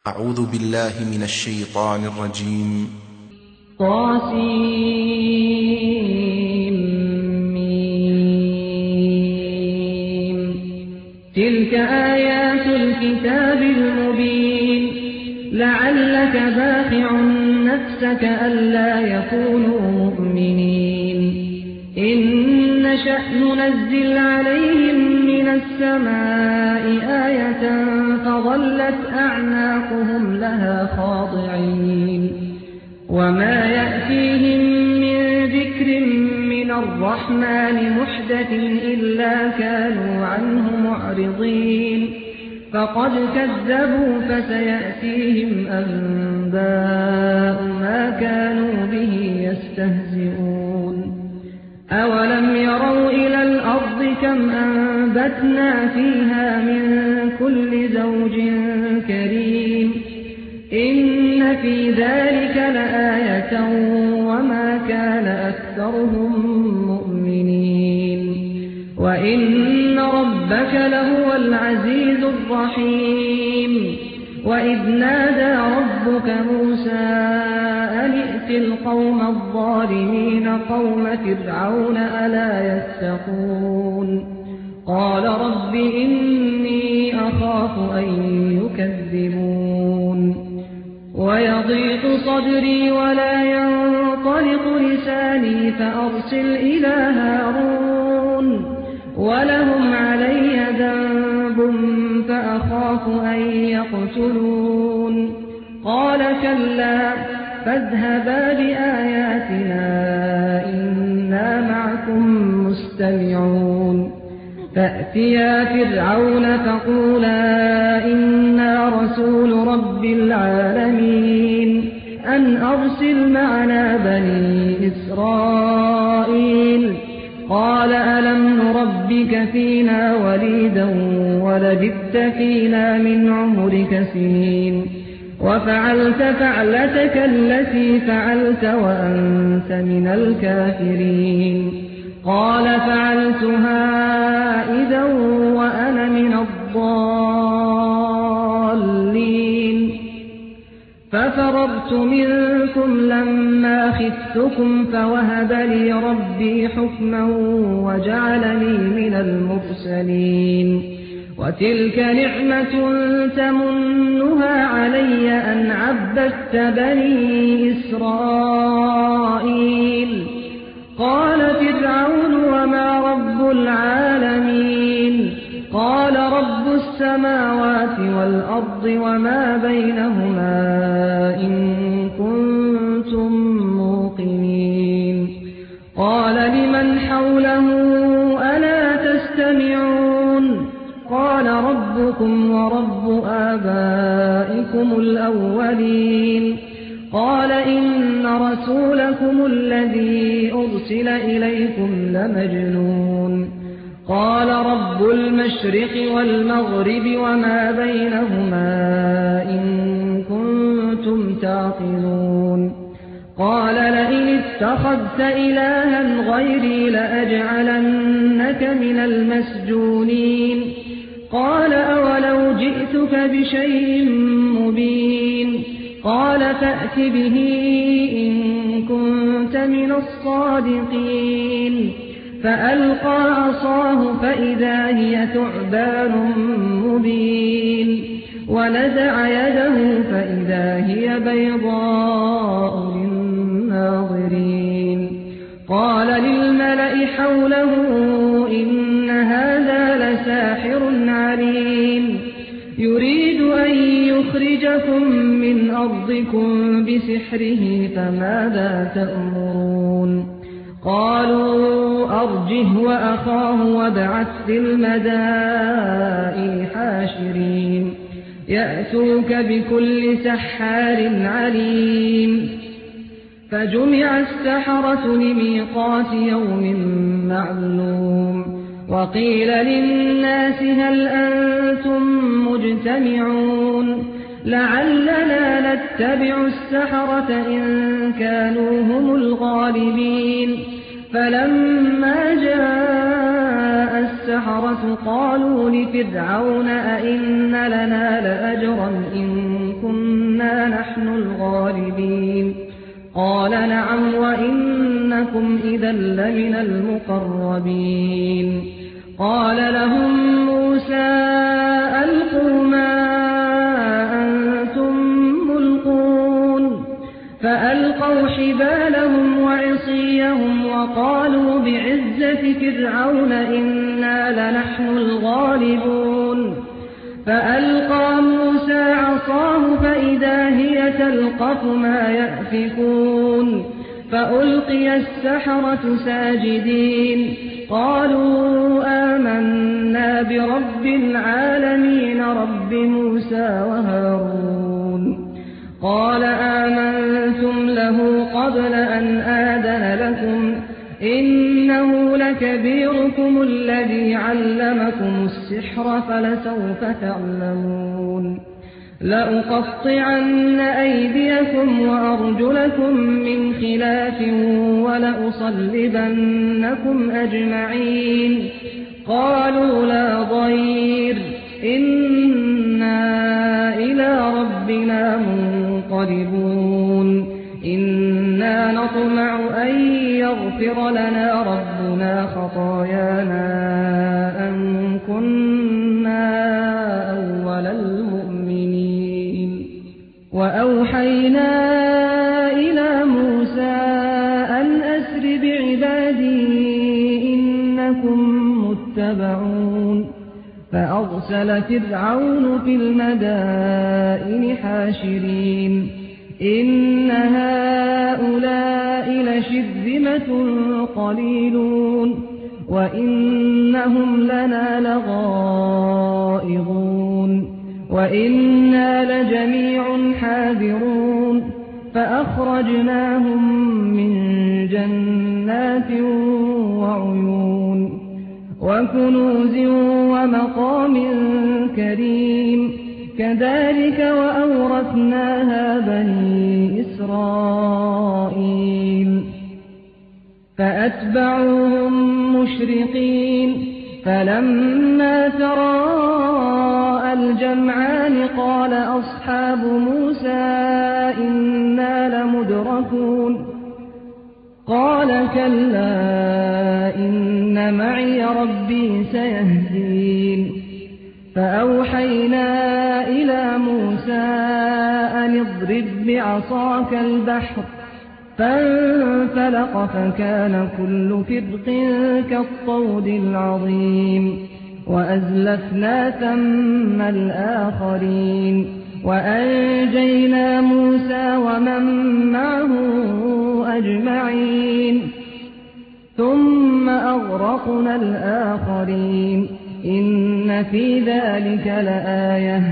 أعوذ بالله من الشيطان الرجيم. طاسيم. تلك آيات الكتاب المبين. لعلك باخع نفسك ألا يكونوا مؤمنين. إن نشأ ننزل عليهم من السماء آية فظلت أعناقهم لها خاضعين. وما يأتيهم من ذكر من الرحمن محدث إلا كانوا عنه معرضين. فقد كذبوا فسيأتيهم أنباء ما كانوا به يستهزئون. أولم يروا إلى الأرض كم أنبتنا فيها من كل زوج كريم. إن في ذلك لآية وما كان أكثرهم مؤمنين. وإن ربك لهو العزيز الرحيم. وإذ نادى ربك موسى أن ائت القوم الظالمين قوم فرعون ألا يتقون. قال رب إني أخاف أن يكذبون. ويضيق صدري ولا ينطلق لساني فأرسل إلى هارون ولهم علي ذنب فأخاف أن يقتلون. قال كلا فاذهبا بآياتنا إنا معكم مستمعون. فأتيا فرعون فقولا إنا رسول رب العالمين أن أرسل معنا بني إسرائيل. قال ألم نربك فينا وليدا ولبثت فينا من عمرك سنين وفعلت فعلتك التي فعلت وأنت من الكافرين. قال فعلتها إذا وأنا من الضالين. ففررت منكم لما خفتكم فوهب لي ربي حكما وجعلني من المرسلين. وتلك نعمة تمنها علي أن عبدت بني إسرائيل. قال فرعون وما رب العالمين. قال رب السماوات والأرض وما بينهما إن كنتم موقنين. قال لمن حوله ألا تستمعون. قال ربكم ورب آبائكم الأولين. قال إن رسولكم الذي أرسل إليكم لمجنون. قال رب المشرق والمغرب وما بينهما إن كنتم تعقلون. قال لئن اتخذت إلها غيري لأجعلنك من المسجونين. قال أولو جئتك بشيء مبين. قال فأت به إن كنت من الصادقين. فألقى عصاه فإذا هي ثعبان مبين. ونزع يده فإذا هي بيضاء للناظرين. قال للملأ حوله إن هذا لساحر عليم. يريد أن يخرجكم من أرضكم بسحره فماذا تأمرون. قالوا أرجه وأخاه وابعث في المدائن حاشرين يأتوك بكل سحار عليم. فجمع السحرة لميقات يوم معلوم. وقيل للناس هل أنتم مجتمعون. لعلنا نتبع السحرة إن كانوا هم الغالبين. فلما جاء السحرة قالوا لفرعون أئن لنا لأجرا إن كنا لنحن الغالبين قال نعم وإنكم إذا لمن المقربين قال لهم موسى ألقوا ما أنتم ملقون فألقوا حبالهم وعصيهم وقالوا بعزة فرعون إنا لنحن الغالبون فألقى موسى عصاه فإذا هي تلقف ما يأفكون فألقي السحرة ساجدين قالوا آمنا برب العالمين رب موسى وهارون قال آمنتم له قبل أن آذن لكم إنه لكبيركم الذي علمكم السحر فلسوف تعلمون لأقطعن أيديكم وأرجلكم من خلاف ولأصلبنكم أجمعين قالوا لا ضير إنا إلى ربنا منقلبون إنا نطمع أن يغفر لنا ربنا خطايانا أن كنا أول المؤمنين وأوحينا إلى موسى أن أسر بعبادي إنكم متبعون فأرسل فرعون في المدائن حاشرين إن هؤلاء لشرذمة قليلون وإنهم لنا لغائظون وإنا لجميع حاذرون فأخرجناهم من جنات وعيون وكنوز ومقام كريم كذلك وأورثناها بني إسرائيل فأتبعوهم مشرقين فلما تراءى الجمعان قال أصحاب موسى إنا لمدركون قال كلا إن معي ربي سيهدين فأوحينا إلى موسى أن اضرب بعصاك البحر فانفلق فكان كل فرق كالطود العظيم وأزلفنا ثم الآخرين وأنجينا موسى ومن معه أجمعين ثم أغرقنا الآخرين إن في ذلك لآية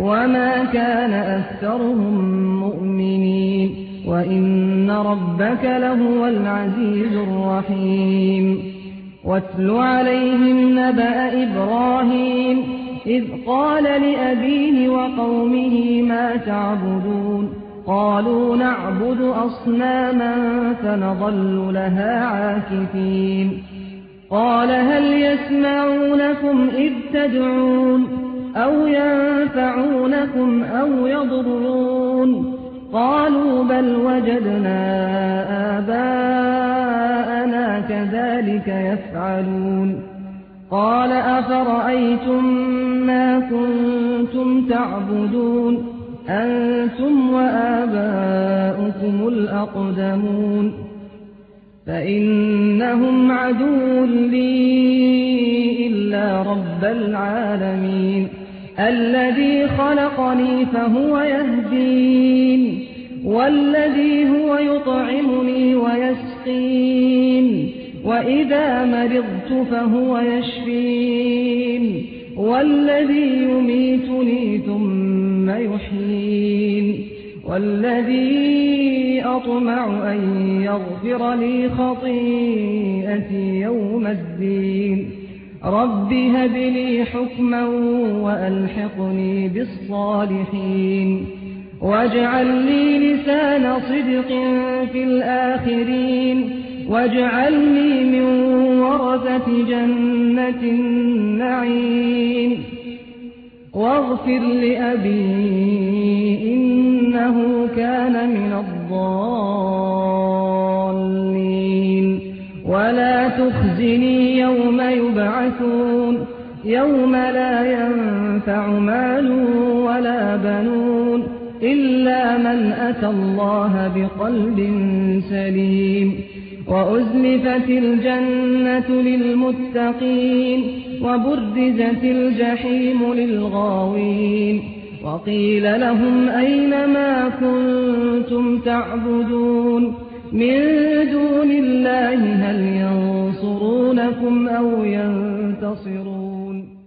وما كان أكثرهم مؤمنين وإن ربك لهو العزيز الرحيم واتل عليهم نبأ إبراهيم إذ قال لأبيه وقومه ما تعبدون قالوا نعبد أصناما فنظل لها عاكفين قال هل يسمعونكم إذ تدعون أو ينفعونكم أو يضرون قالوا بل وجدنا آباءنا كذلك يفعلون قال أفرأيتم ما كنتم تعبدون أنتم وآباؤكم الأقدمون فإنهم عدو لي إلا رب العالمين الذي خلقني فهو يهدين والذي هو يطعمني ويسقين وإذا مرضت فهو يشفين والذي يميتني ثم يحيين والذي أطمع أن يغفر لي خطيئتي يوم الدين رب هب لي حكما وألحقني بالصالحين واجعل لي لسان صدق في الآخرين واجعلني من ورثة جنة النعيم واغفر لأبي إنه الضالين ولا تخزني يوم يبعثون يوم لا ينفع مال ولا بنون إلا من أتى الله بقلب سليم وأزلفت الجنة للمتقين وبرزت الجحيم للغاوين وقيل لهم أين ما كنتم تعبدون من دون الله هل ينصرونكم أو ينتصرون